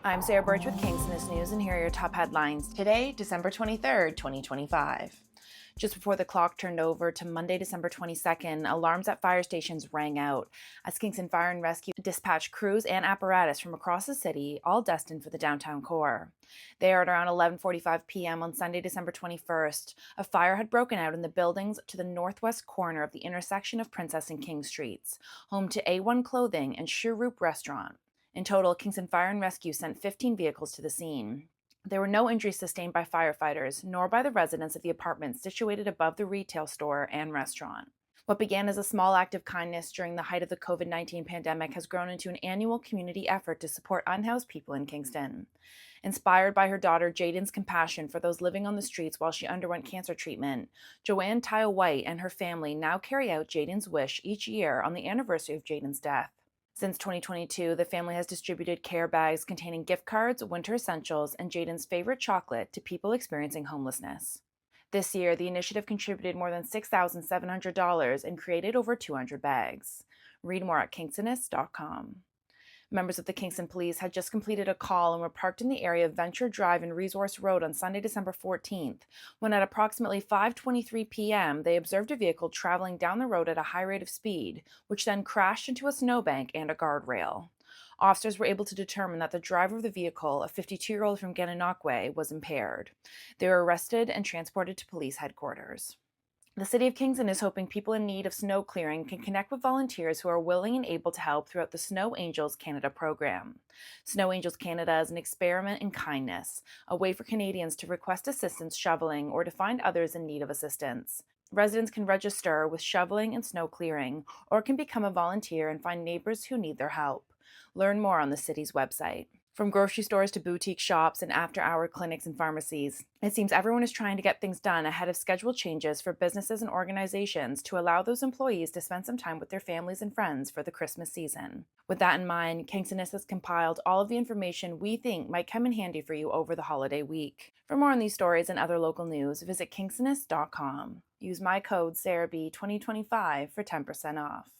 I'm Sarah Burtch with Kingstonist News, and here are your top headlines today, December 23rd, 2025. Just before the clock turned over to Monday, December 22nd, alarms at fire stations rang out as Kingston Fire and Rescue dispatched crews and apparatus from across the city, all destined for the downtown core. There, at around 11:45 p.m. on Sunday, December 21st, a fire had broken out in the buildings to the northwest corner of the intersection of Princess and King Streets, home to A1 Clothing and Shuroop Restaurant. In total, Kingston Fire and Rescue sent 15 vehicles to the scene. There were no injuries sustained by firefighters, nor by the residents of the apartments situated above the retail store and restaurant. What began as a small act of kindness during the height of the COVID-19 pandemic has grown into an annual community effort to support unhoused people in Kingston. Inspired by her daughter Jaedyn's compassion for those living on the streets while she underwent cancer treatment, Joanne Tyle White and her family now carry out Jaedyn's wish each year on the anniversary of Jaedyn's death. Since 2022, the family has distributed care bags containing gift cards, winter essentials, and Jaedyn's favorite chocolate to people experiencing homelessness. This year, the initiative contributed more than $6,700 and created over 200 bags. Read more at kingstonist.com. Members of the Kingston Police had just completed a call and were parked in the area of Venture Drive and Resource Road on Sunday, December 14th, when at approximately 5:23 p.m. they observed a vehicle traveling down the road at a high rate of speed, which then crashed into a snowbank and a guardrail. Officers were able to determine that the driver of the vehicle, a 52-year-old from Gananoque, was impaired. They were arrested and transported to police headquarters. The City of Kingston is hoping people in need of snow clearing can connect with volunteers who are willing and able to help throughout the Snow Angels Canada program. Snow Angels Canada is an experiment in kindness, a way for Canadians to request assistance shoveling or to find others in need of assistance. Residents can register with shoveling and snow clearing, or can become a volunteer and find neighbors who need their help. Learn more on the city's website. From grocery stores to boutique shops and after-hour clinics and pharmacies, it seems everyone is trying to get things done ahead of scheduled changes for businesses and organizations to allow those employees to spend some time with their families and friends for the Christmas season. With that in mind, Kingstonist has compiled all of the information we think might come in handy for you over the holiday week. For more on these stories and other local news, visit kingstonist.com. Use my code SarahB2025 for 10% off.